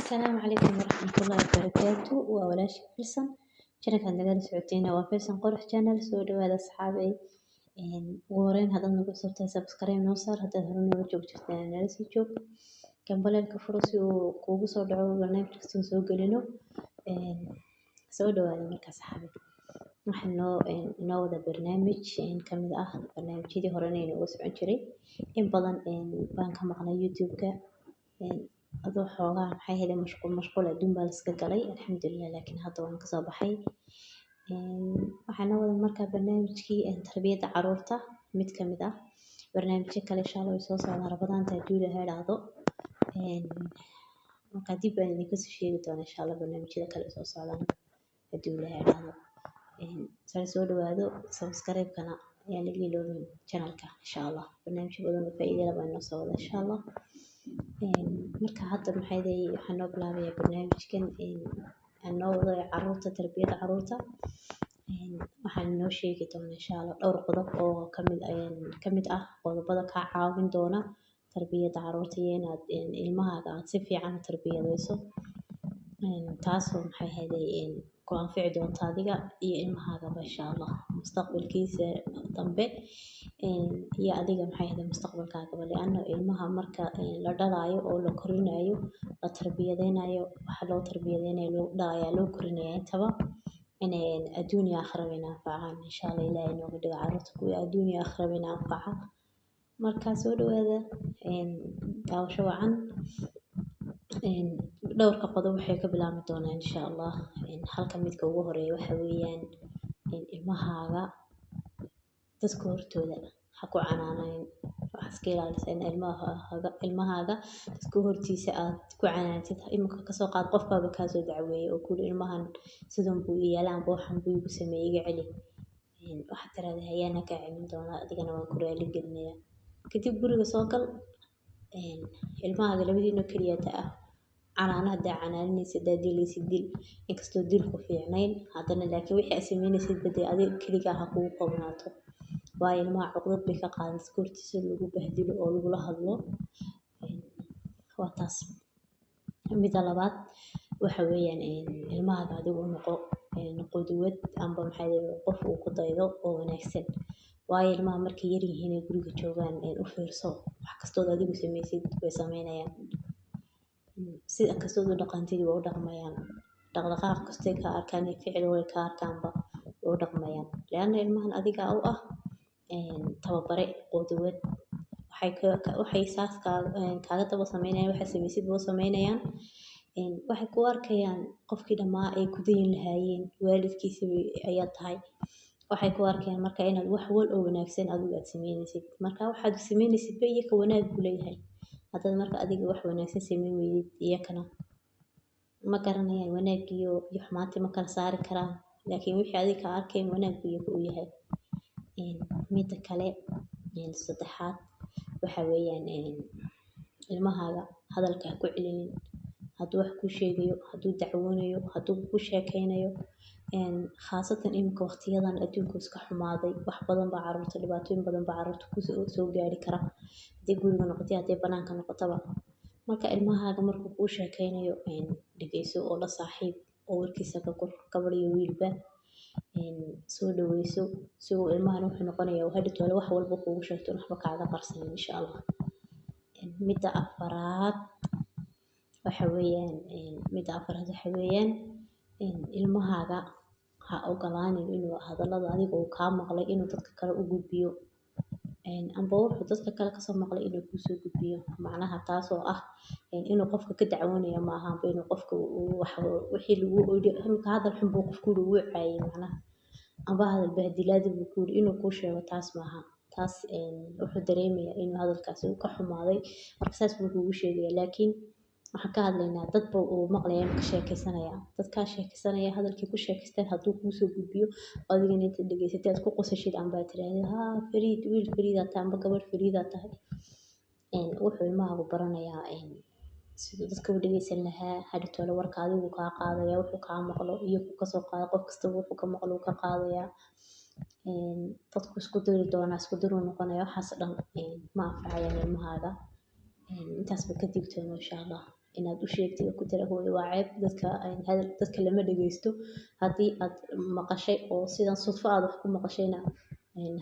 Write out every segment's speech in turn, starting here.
السلام عليكم ورحمة الله وبركاته وولاش فيلسن شركة نقل سعودينا وفيلسن قرح channel سو dhawaada asxaabay ugu horeyn haddaad nagu cusubtahay subscribe noo saar haddaad hore noola joogtay nala sii joog gambaleelka furo si uu kuugu soo dhaco barnaamij kasta oo soo gelino soo dhawaada marka asxaabay waxaan noo wada barnaamij kamid ah barnaamijyadii horena inooga socon jiray in badan baan ka maqnay youtube-ka adoo xoogaa maxay ahayd mashquul adduun baa la iska galay alxamdulilah laakiin hadda waan kasoo baxay waxaan noo wada markaa barnaamijkii tarbiyadda caruurta mid kamid ah barnaamijyo kale insha allah way soo socdaan rabadaanta hadduu ilaahay idhaahdo markaa dib baan idinka soo sheegi doonaa insha allah barnaamijyada kale soo socdaan hadduu ilaahay idhaahdo soo dhawaado subscribe-kana ayaan laga iloobin channelka insha allah barnaamijyo badan oo faa'iido leh baan inoo soo wada insha allah marka hadda waxaan noo bilaabayaa barnaamijkan aan noo wado caruurta tarbiyadda caruurta waxaan inoo sheegi doonaa insha allah dhowr qodob oo kamid ah qodobada kaa caawin doona tarbiyadda caruurta iyo inaad ilmahaaga aad si fiican u tarbiyadeyso taasoo maxay ahayd ku anfici doonta adiga iyo ilmahaagaba insha allah mustaqbalkiisa dambe iyo adiga maxay ahayd mustaqbalkaagaba li'anna ilmaha marka la dhalaayo oo la korinayo la tarbiyadeynayo waxa loo tarbiyadeynayo loo dhalayaa loo korinaya intaba inay adduun iyo aakhiraba ina anfacaan insha allah ilaahay inooga dhigo caruurta kuwii adduun iyo aakhiraba ina anfaca markaa soo dhawaada daawasho wacan dhowrka qodob waxay ka bilaabmi doonaan insha allah halka midka ugu horeeya waxa weeyaan ilmahaaga dadka hortooda ha ku canaanayn waxaad iska ilaalisa in ilmahaaga dadka hortiisa aad ku canaantid iminka kasoo qaad qofkaaba kaasoo dacweeyay oo kuli ilmahan sidan buu i yeelay amba waxan buu igu sameeyey iga celi waxaad tiraahdaa hayaana kaa celin doonaa adigana waan ku raali gelinayaa kadib guriga soo gal ilmahaaga labadiina keliyata ah canaana haddaa canaaninaysid haddaa dilaysid dil inkastoo dilku fiicnayn haddana laakiin wixii aad sameynaysid badee adiga keligaa ha kugu koobnaato waayo ilmaha cuqdad bay ka qaadan dadka hortiisa lagu bahdilo oo lagula hadlo waa taas midda labaad waxa weeyaan ilmahaaga adigu u noqo qudwad amba maxay qof uu ku daydo oo wanaagsan waayo ilmaha markay yar yihiin ee guriga joogaan u fiirso wax kastood adigu samaysid way sameynayaan sida kastood u dhaqantid way u dhaqmayaan dhaqdhaqaaq kastay ka arkaan iyo ficil way ka arkaanba way u dhaqmayaan li'anna ilmahan adiga u ah tababare qudwad waxay saas kaaga daba sameynayaan waxaa samaysid buu sameynayaan waxay ku arkayaan qofkii dhammaa ay ku dayin lahaayeen waalidkiisa ayaa tahay waxay ku arkayaan marka inaad wax wal oo wanaagsan adigu aad sameynaysid marka waxaad sameynaysid ba iyaka wanaag buu leeyahay haddaad marka adiga wax wanaagsan sameyn weydid iyakana ma garanayaan wanaag iyo xumaantii ma kala saari karaan laakiin wixii adiga ka arkeen wanaag buu iyaka u yahay midda kale saddexaad waxa weeyaan ilmahaaga hadalka ha ku celinin hadduu wax kuu sheegayo hadduu dacwoonayo hadduu ku sheekeynayo khaasatan iminka waqtiyadan adduunku iska xumaaday wax badan baa caruurta dhibaatooyin badan baa caruurta kusoo gaari kara haddii guriga noqotay haddii banaanka noqotaba marka ilmahaaga markuu kuu sheekeynayo dhegeyso oo la saaxiib oo warkiisa ka kor gabadh iyo wiilba soo dhaweyso si uu ilmahan wuxuu noqonayaa hadhowto wax walba kuugu sheegto waxba kaaga qarsanin insha allah midda afaraad waxa weeyaan ilmahaaga ha ogolaanin inuu hadallada adiga uu kaa maqlay inuu dadka kale u gudbiyo amba wuxuu dadka kale kasoo maqlay inuu kuusoo gudbiyo macnaha taasoo ah inuu qofka ka dacwoonayo ma ahaanba inuu qofka wixii lagu imika hadal xun buu qofku ugu caayay macnaha amba hadal bahdilaadi buu ku yiri inuu kuu sheego taas maaha taas wuxuu dareemayaa inuu hadalkaasi uu ka xumaaday marka saas buu kuugu sheegaya laakiin waxaan ka hadlaynaa dadba uu maqlaya ka sheekeysanaya dadkaa sheekeysanaya hadalkii ku sheekeysteen hadduu kuusoo gudbiyo adigana inta dhegeysatay aad ku qosashid amba tiraahdaa haa fariid wiil fariidaa tahay amba gabadh fariidaa tahay wuxuu ilmahaagu baranayaa siduu dadka u dhegeysan lahaa hadhowto warka adigu kaa qaadaya wuxuu kaa maqlo iyo ku kasoo qaada qof kasta wuxuu ka maqlo ka qaadaya dadku isku diri doonaa isku diru noqonaya waxaas dhan ma anfacayaan ilmahaaga intaasba ka digtoono insha allah inaad u sheegtid oo ku tira hooyo waa ceeb dadka hadal dadka lama dhageysto haddii aad maqashay oo sidan sudfo aad wax ku maqashayna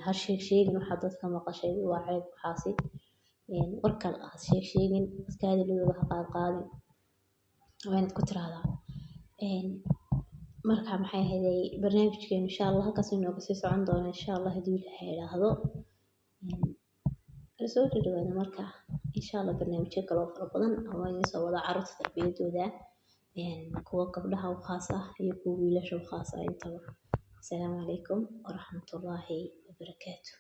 ha sheegin waxaad dadka maqashay waa ceeb waxaasi warkan ha sheegin dadka hadalladooda ha qaadqaadin waa inaad ku tiraahdaa marka maxay ahaydey barnaamijkeena insha allah halkaas inooga sii socon doona insha allah haddii ilaahay yidhaahdo soo dhawaada marka insha allah barnaamijyo kale oo fara badan oo idin soo wada carruurta tarbiyadooda kuwa gabdhaha u khaas ah iyo kuwa wiilasha u khaas ah intaba asalaamu calaykum waraxmatullaahi wabarakaatu